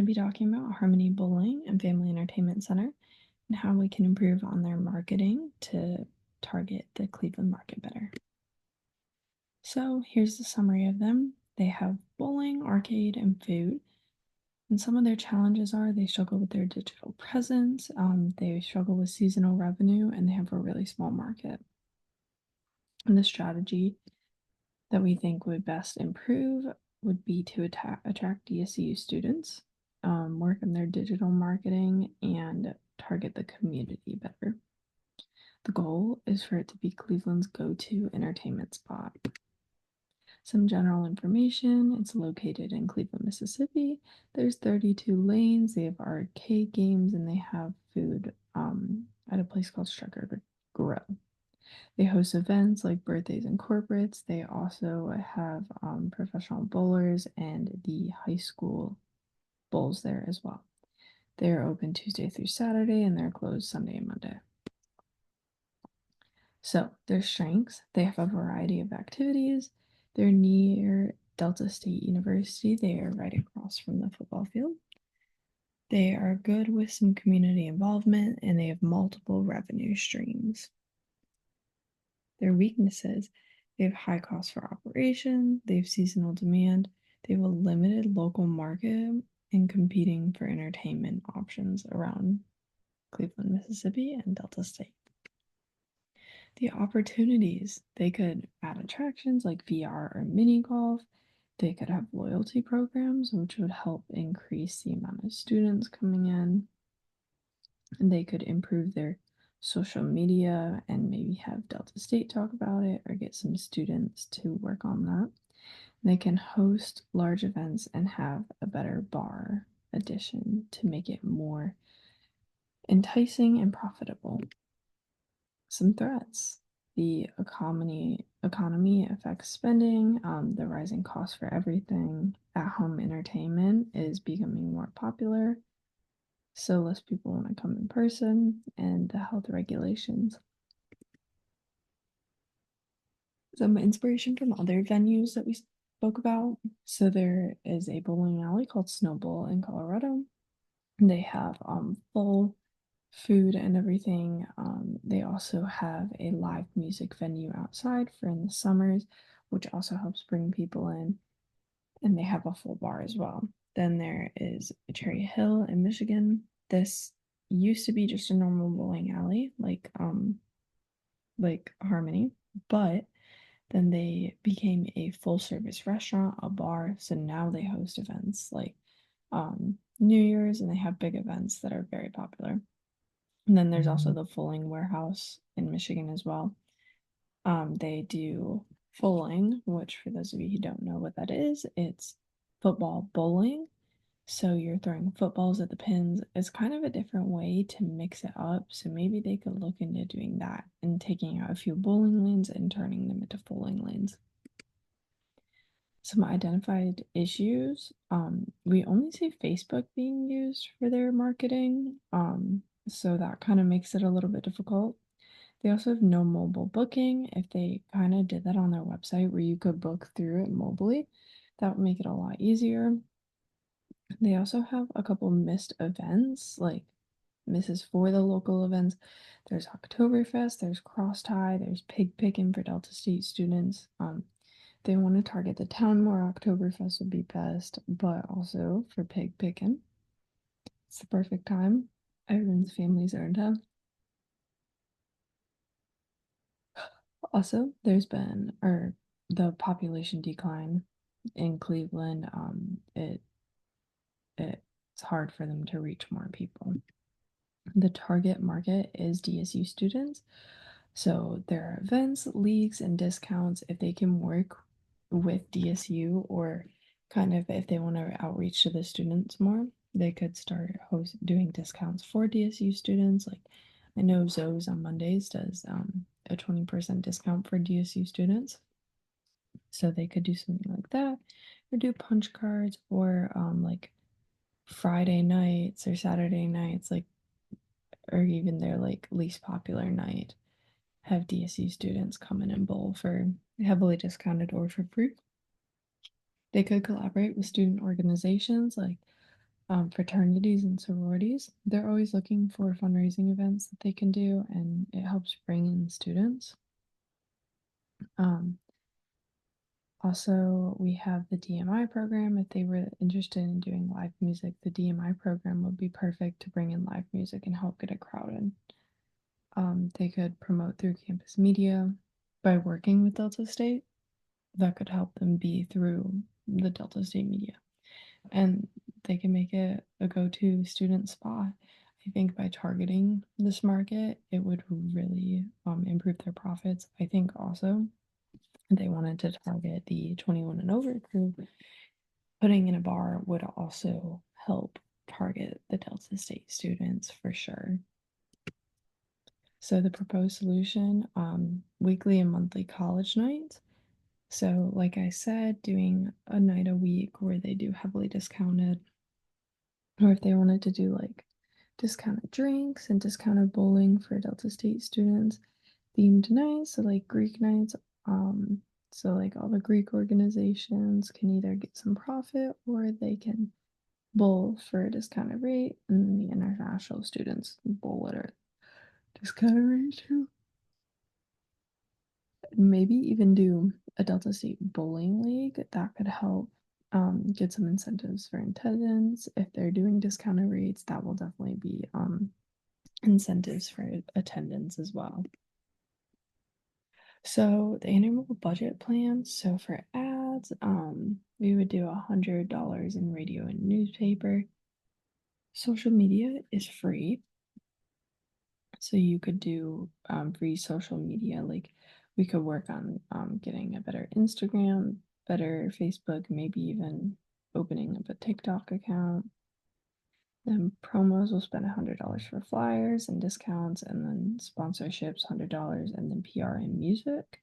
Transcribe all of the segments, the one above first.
be talking about Harmony Bowling and Family Entertainment Center and how we can improve on their marketing to target the Cleveland market better. So here's the summary of them. They have bowling, arcade, and food. And some of their challenges are they struggle with their digital presence, they struggle with seasonal revenue, and they have a really small market. And the strategy that we think would best improve would be to attract DSU students, work on their digital marketing, and target the community better. The goal is for it to be Cleveland's go-to entertainment spot. Some general information: it's located in Cleveland, Mississippi. There's 32 lanes, they have arcade games, and they have food at a place called Strucker Grill. They host events like birthdays and corporates. They also have professional bowlers and the high school bowls there as well. They're open Tuesday through Saturday and they're closed Sunday and Monday. So their strengths: they have a variety of activities. They're near Delta State University. They are right across from the football field. They are good with some community involvement and they have multiple revenue streams. Their weaknesses: they have high costs for operation, they have seasonal demand, they have a limited local market, and competing for entertainment options around Cleveland, Mississippi, and Delta State. The opportunities: they could add attractions like VR or mini golf. They could have loyalty programs, which would help increase the amount of students coming in. And they could improve their social media and maybe have Delta State talk about it or get some students to work on that. They can host large events and have a better bar addition to make it more enticing and profitable. Some threats: the economy affects spending, the rising cost for everything. At-home entertainment is becoming more popular, so less people want to come in person, and the health regulations. Some inspiration from other venues that we spoke about. So there is a bowling alley called Snow Bowl in Colorado. They have full food and everything. They also have a live music venue outside for in the summers, which also helps bring people in. And they have a full bar as well. Then there is Cherry Hill in Michigan. This used to be just a normal bowling alley, like Harmony, but then they became a full service restaurant, a bar. So now they host events like New Year's, and they have big events that are very popular. And then there's also the Fulling Warehouse in Michigan as well. They do Fulling, which for those of you who don't know what that is, it's football bowling. So you're throwing footballs at the pins. It's kind of a different way to mix it up. So maybe they could look into doing that and taking out a few bowling lanes and turning them into Fulling lanes. Some identified issues. We only see Facebook being used for their marketing. So that kind of makes it a little bit difficult. They also have no mobile booking. If they kind of did that on their website where you could book through it mobily, that would make it a lot easier. They also have a couple missed events, like misses for the local events. There's Oktoberfest, there's Cross Tie, there's Pig Pickin' for Delta State students. They want to target the town more. Oktoberfest would be best, but also for Pig Pickin', it's the perfect time. Everyone's families are in town. Also, there's been the population decline in Cleveland. It's hard for them to reach more people. The target market is DSU students. So there are events, leagues, and discounts if they can work with DSU, or kind of if they want to outreach to the students more, they could start doing discounts for DSU students. Like I know Zoe's on Mondays does a 20% discount for DSU students. So they could do something like that, or do punch cards, or like Friday nights or Saturday nights, like, or even their like least popular night, have DSU students come in and bowl for heavily discounted or for free. They could collaborate with student organizations like fraternities and sororities. They're always looking for fundraising events that they can do, and it helps bring in students. Um, Also, we have the DMI program. If they were interested in doing live music, the DMI program would be perfect to bring in live music and help get a crowd in. They could promote through campus media by working with Delta State. That could help them be through the Delta State media. And they can make it a go-to student spot. I think by targeting this market, it would really improve their profits. I think also they wanted to target the 21 and over crew. Putting in a bar would also help target the Delta State students for sure. So the proposed solution, weekly and monthly college nights. So like I said, doing a night a week where they do heavily discounted, or if they wanted to do like discounted drinks and discounted bowling for Delta State students, themed nights, so like Greek nights. So like all the Greek organizations can either get some profit or they can bowl for a discounted rate, and then the international students bowl at a discounted rate too. Maybe even do a Delta State bowling league that could help get some incentives for attendance. If they're doing discounted rates, that will definitely be incentives for attendance as well. So the annual budget plan, so for ads, we would do $100 in radio and newspaper. Social media is free. So you could do free social media, like we could work on getting a better Instagram, better Facebook, maybe even opening up a TikTok account. Then promos will spend $100 for flyers and discounts, and then sponsorships $100, and then PR and music.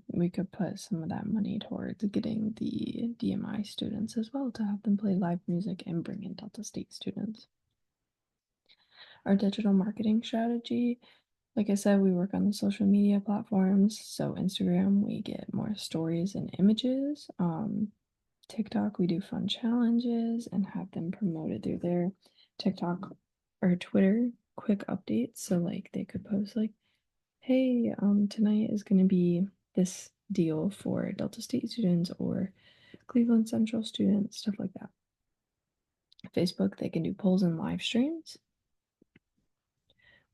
We could put some of that money towards getting the DMI students as well to have them play live music and bring in Delta State students. Our digital marketing strategy, like I said, we work on the social media platforms. So Instagram, we get more stories and images. TikTok, we do fun challenges and have them promoted through their TikTok or Twitter quick updates. So like they could post like, hey, tonight is gonna be this deal for Delta State students or Cleveland Central students, stuff like that. Facebook, they can do polls and live streams.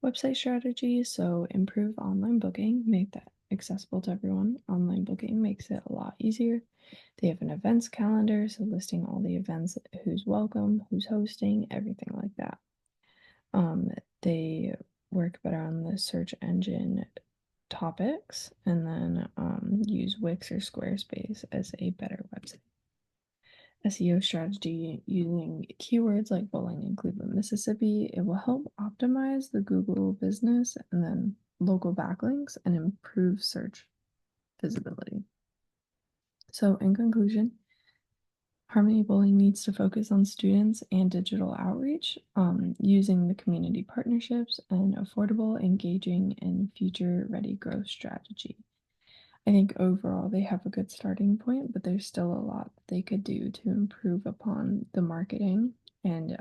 Website strategy, so improve online booking, make that accessible to everyone. Online booking makes it a lot easier. They have an events calendar, so listing all the events, who's welcome, who's hosting, everything like that. They work better on the search engine topics, and then use Wix or Squarespace as a better website. SEO strategy using keywords like bowling in Cleveland, Mississippi. It will help optimize the Google business and then local backlinks and improve search visibility. So, in conclusion, Harmony Bowling needs to focus on students and digital outreach, using the community partnerships and affordable, engaging, and future ready growth strategy. I think overall they have a good starting point, but there's still a lot that they could do to improve upon the marketing and